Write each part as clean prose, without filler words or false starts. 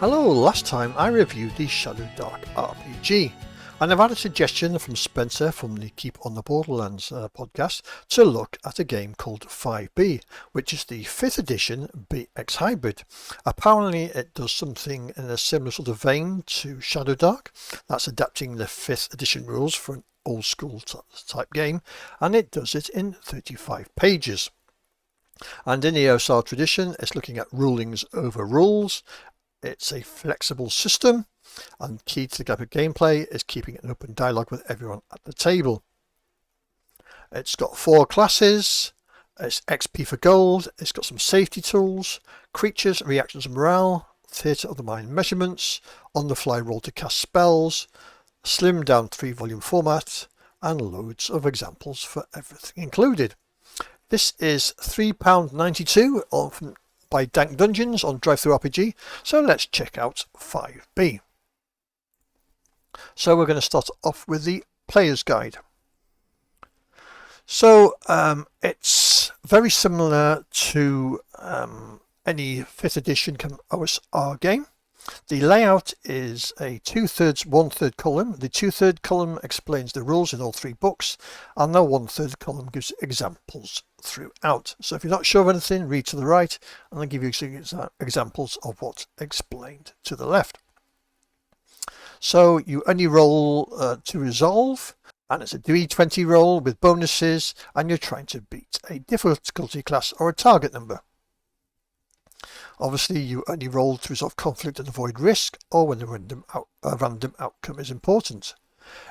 Hello, last time I reviewed the Shadow Dark RPG, and I've had a suggestion from Spencer from the Keep on the Borderlands podcast to look at a game called 5B, which is the 5th edition BX Hybrid. Apparently it does something in a similar sort of vein to Shadow Dark. That's adapting the 5th edition rules for an old school type game, and it does it in 35 pages. And in the OSR tradition, it's looking at rulings over rules. It's a flexible system, and key to the gameplay is keeping an open dialogue with everyone at the table. It's got 4 classes, it's XP for gold, it's got some safety tools, creatures, reactions and morale, theatre of the mind measurements, on the fly roll to cast spells, slimmed down 3-volume format, and loads of examples for everything included. This is £3.92 by Dank Dungeons on Drive-Thru-RPG, so let's check out 5B. So we're going to start off with the Player's Guide. So it's very similar to any 5th edition OSR game. The layout is a 2/3, 1/3 column. The 2/3 column explains the rules in all 3 books, and the 1/3 column gives examples throughout. So if you're not sure of anything, read to the right, and I'll give you some examples of what's explained to the left. So you only roll to resolve, and it's a D20 roll with bonuses, and you're trying to beat a difficulty class or a target number. Obviously, you only roll to resolve conflict and avoid risk, or when a random outcome is important.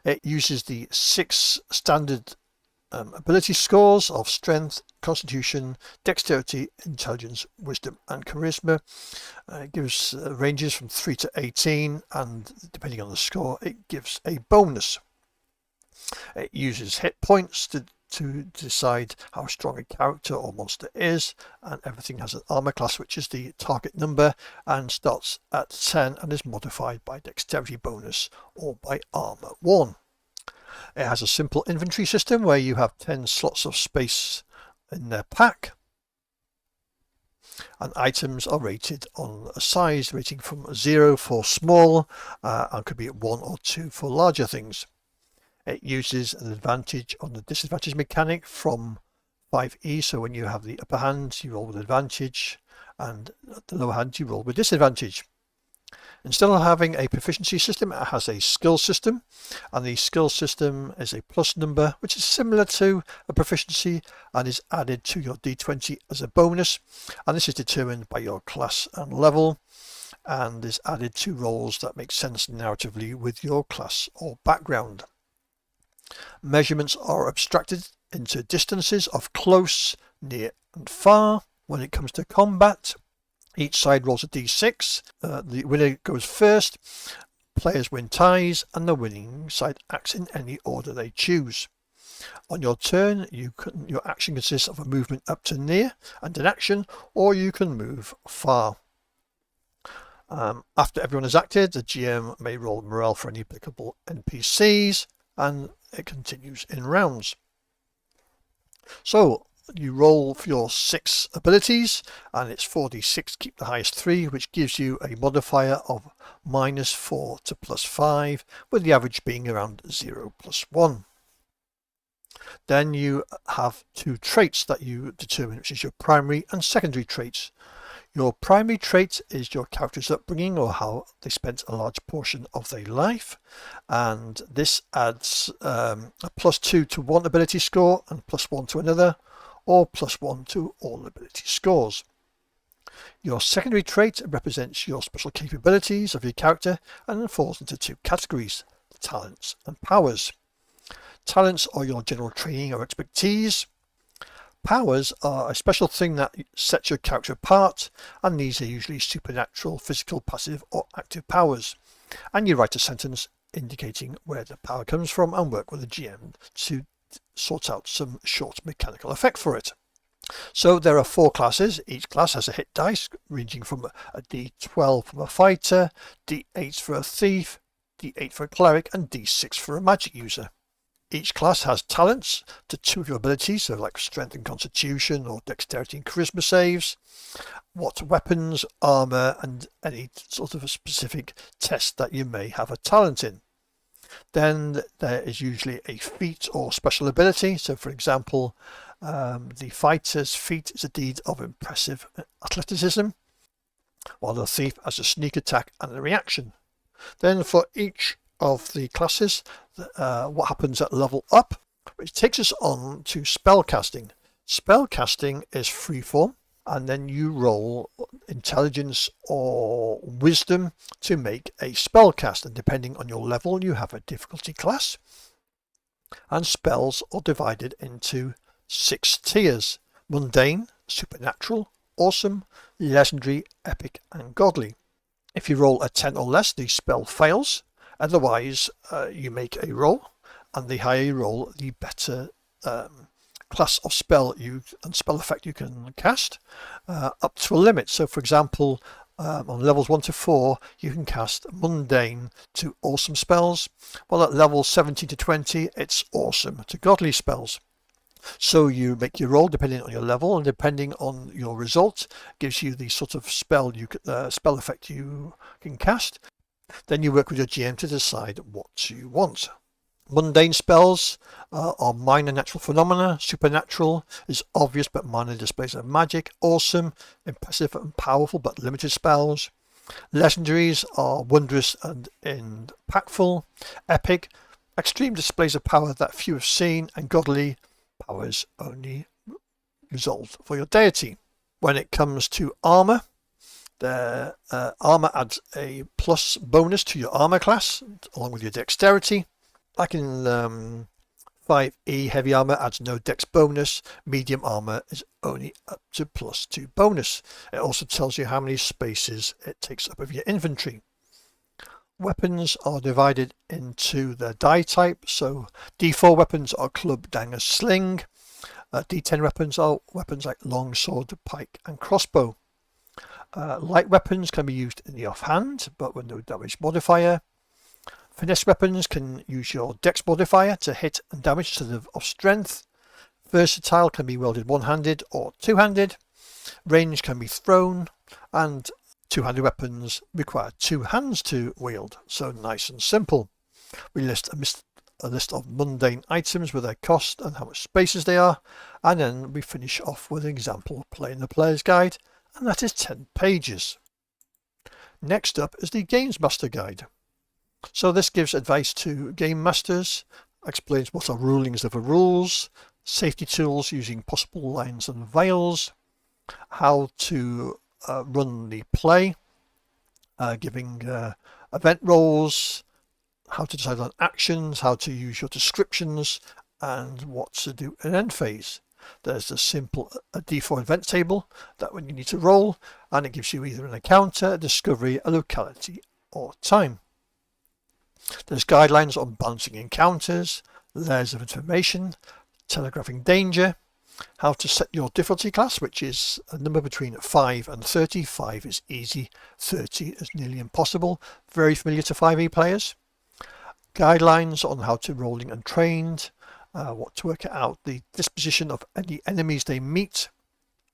It uses the 6 standard ability scores of strength, constitution, dexterity, intelligence, wisdom and charisma. It gives ranges from 3 to 18, and depending on the score it gives a bonus. It uses hit points to decide how strong a character or monster is, and everything has an armor class, which is the target number, and starts at 10 and is modified by dexterity bonus or by armor 1. It has a simple inventory system where you have 10 slots of space in their pack, and items are rated on a size, rating from 0 for small and could be 1 or 2 for larger things. It uses an advantage on the disadvantage mechanic from 5E, so when you have the upper hand you roll with advantage, and at the lower hand you roll with disadvantage. Instead of having a proficiency system, it has a skill system, and the skill system is a plus number, which is similar to a proficiency and is added to your D20 as a bonus, and this is determined by your class and level, and is added to rolls that make sense narratively with your class or background. Measurements are abstracted into distances of close, near and far. When it comes to combat, each side rolls a d6. The winner goes first. Players win ties, and the winning side acts in any order they choose. On your turn, your action consists of a movement up to near and an action, or you can move far. After everyone has acted, the GM may roll morale for any applicable NPCs, and it continues in rounds. So you roll for your 6 abilities, and it's 4d6, keep the highest 3, which gives you a modifier of -4 to +5, with the average being around 0 + 1. Then you have 2 traits that you determine, which is your primary and secondary traits. Your primary trait is your character's upbringing, or how they spent a large portion of their life, and this adds a +2 to one ability score and +1 to another, or +1 to all ability scores. Your secondary trait represents your special capabilities of your character and falls into 2 categories: talents and powers. Talents are your general training or expertise. Powers are a special thing that sets your character apart, and these are usually supernatural, physical, passive or active powers. And you write a sentence indicating where the power comes from and work with the GM to sort out some short mechanical effect for it. So there are 4 classes. Each class has a hit dice ranging from a D12 for a fighter, D8 for a thief, D8 for a cleric, and D6 for a magic user. Each class has talents to 2 of your abilities, so like strength and constitution or dexterity and charisma saves, what weapons, armor, and any sort of a specific test that you may have a talent in. Then there is usually a feat or special ability. So for example, the fighter's feat is a deed of impressive athleticism, while the thief has a sneak attack and a reaction. Then for each of the classes, what happens at level up, which takes us on to spellcasting. Spellcasting is freeform, and then you roll intelligence or wisdom to make a spell cast, and depending on your level you have a difficulty class. And spells are divided into 6 tiers: mundane, supernatural, awesome, legendary, epic, and godly. If you roll a 10 or less, the spell fails. Otherwise you make a roll, and the higher you roll, the better class of spell and spell effect you can cast, up to a limit. So for example, on levels 1 to 4 you can cast mundane to awesome spells, while at levels 17 to 20 it's awesome to godly spells. So you make your roll depending on your level, and depending on your result gives you the sort of spell effect you can cast. Then you work with your GM to decide what you want. Mundane spells are minor natural phenomena. Supernatural is obvious but minor displays of magic. Awesome, impressive and powerful but limited spells. Legendaries are wondrous and impactful. Epic, extreme displays of power that few have seen. And godly, powers only resolved for your deity. When it comes to armor, the armor adds a plus bonus to your armor class along with your dexterity. Like in 5e, heavy armor adds no dex bonus. Medium armor is only up to +2 bonus. It also tells you how many spaces it takes up of your inventory. Weapons are divided into the die type. So D4 weapons are club, dagger, sling. D10 weapons are weapons like longsword, pike, and crossbow. Light weapons can be used in the offhand, but with no damage modifier. Finesse weapons can use your dex modifier to hit and damage instead of strength. Versatile can be wielded one-handed or two-handed. Range can be thrown, and two-handed weapons require 2 hands to wield, so nice and simple. We list a list of mundane items with their cost and how much spaces they are, and then we finish off with an example playing the player's guide, and that is 10 pages. Next up is the Games Master Guide. So this gives advice to game masters, explains what are rulings over rules, safety tools using possible lines and veils, how to run the play, giving event roles, how to decide on actions, how to use your descriptions, and what to do in end phase. There's a simple D4 event table that when you need to roll, and it gives you either an encounter, a discovery, a locality, or time. There's guidelines on balancing encounters, layers of information, telegraphing danger, how to set your difficulty class, which is a number between 5 and 30. 5 is easy, 30 is nearly impossible, very familiar to 5e players. Guidelines on how to rolling and trained, what to work out the disposition of any enemies they meet,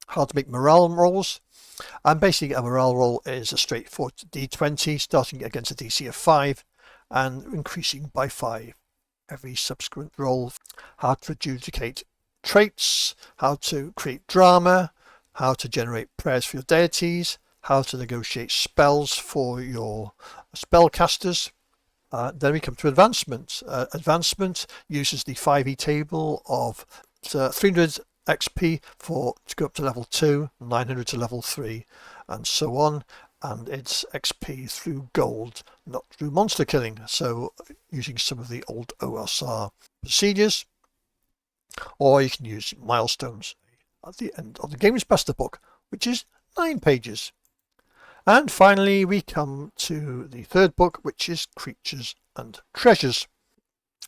how to make morale rolls, and basically a morale roll is a straightforward d20 starting against a DC of 5 and increasing by 5 every subsequent roll. How to adjudicate traits, how to create drama, how to generate prayers for your deities, how to negotiate spells for your spellcasters. Then we come to advancement. Advancement uses the 5e table of 300 XP to go up to level 2, 900 to level 3, and so on. And it's XP through gold, not through monster killing. So using some of the old OSR procedures, or you can use milestones at the end of the Games Master book, which is 9 pages. And finally, we come to the third book, which is Creatures and Treasures.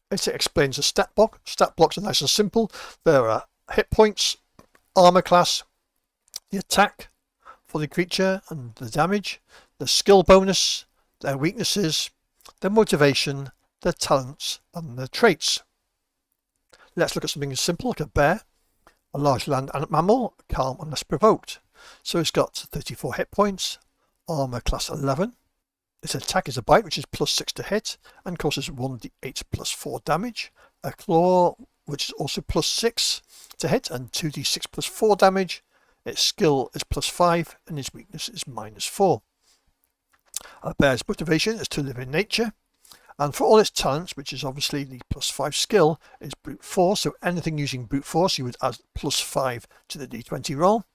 It explains a stat block. Stat blocks are nice and simple. There are hit points, armor class, the attack for the creature and the damage, the skill bonus, their weaknesses, their motivation, their talents, and their traits. Let's look at something simple like a bear, a large land mammal, calm unless provoked. So it's got 34 hit points, armor class 11. Its attack is a bite, which is +6 to hit and causes 1d8 plus 4 damage. A claw, which is also +6 to hit and 2d6 plus 4 damage. Its skill is +5 and its weakness is -4. A bear's motivation is to live in nature. And for all its talents, which is obviously the +5 skill, is brute force. So anything using brute force, you would add +5 to the d20 roll.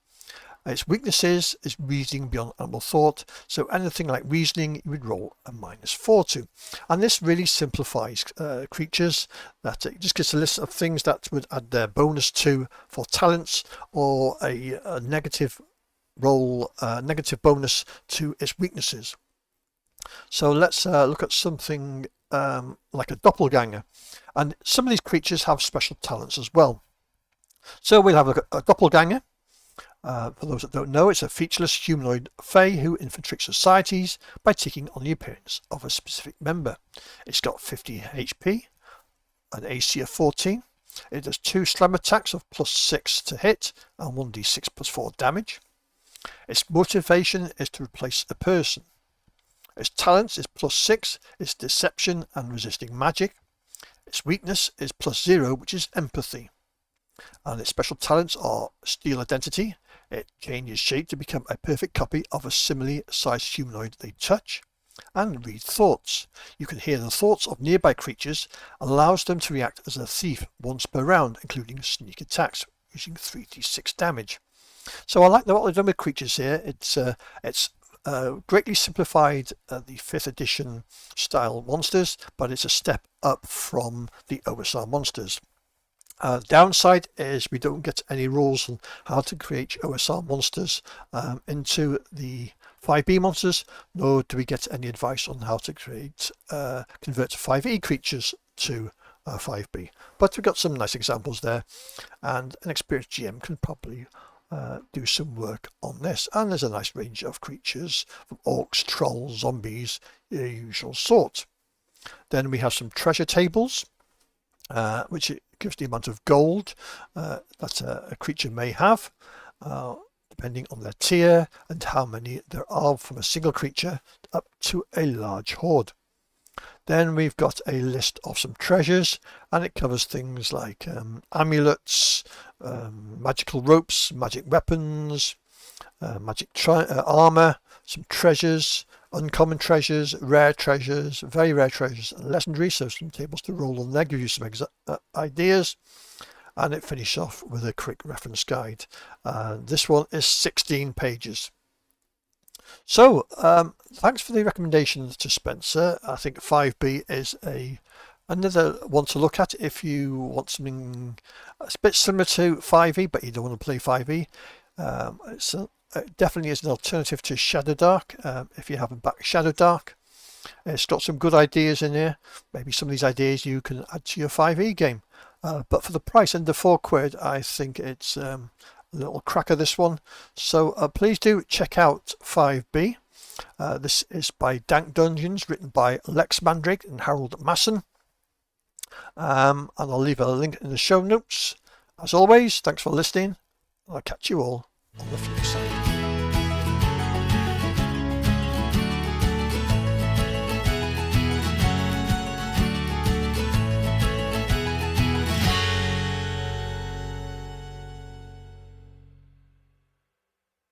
Its weaknesses is reasoning beyond animal thought. So anything like reasoning, you would roll a -4 to. And this really simplifies creatures. That it just gives a list of things that would add their bonus to for talents, or a negative roll, negative bonus to its weaknesses. So let's look at something like a doppelganger. And some of these creatures have special talents as well. So we'll have a look at a doppelganger. For those that don't know, it's a featureless humanoid fae who infiltrates societies by taking on the appearance of a specific member. It's got 50 HP, an AC of 14. It does 2 slam attacks of +6 to hit and 1d6 plus 4 damage. Its motivation is to replace a person. Its talents is +6, its deception and resisting magic. Its weakness is +0, which is empathy. And its special talents are steal identity. It changes shape to become a perfect copy of a similarly sized humanoid they touch. And read thoughts. You can hear the thoughts of nearby creatures, allows them to react as a thief once per round, including sneak attacks, using 3d6 damage. So I like what they've done with creatures here. It's greatly simplified the 5th edition style monsters, but it's a step up from the OSR monsters. Downside is we don't get any rules on how to create OSR monsters into the 5B monsters, nor do we get any advice on how to create convert 5E creatures to 5B. But we've got some nice examples there, and an experienced GM can probably do some work on this. And there's a nice range of creatures from orcs, trolls, zombies, the usual sort. Then we have some treasure tables, which gives the amount of gold that a creature may have, depending on their tier and how many there are from a single creature up to a large horde. Then we've got a list of some treasures, and it covers things like amulets, magical ropes, magic weapons, magic armor, some treasures, uncommon treasures, rare treasures, very rare treasures, and legendary. So some tables to roll on there, give you some ideas. And it finishes off with a quick reference guide. This one is 16 pages. So thanks for the recommendations to Spencer. I think 5B is another one to look at if you want something a bit similar to 5E, but you don't want to play 5E. It definitely is an alternative to Shadow Dark if you haven't backed Shadow Dark. It's got some good ideas in here. Maybe some of these ideas you can add to your 5E game. But for the price under £4, I think it's a little cracker, this one. So please do check out 5B. This is by Dank Dungeons, written by Lex Mandrake and Harold Masson. And I'll leave a link in the show notes. As always, thanks for listening. I'll catch you all on the flip side.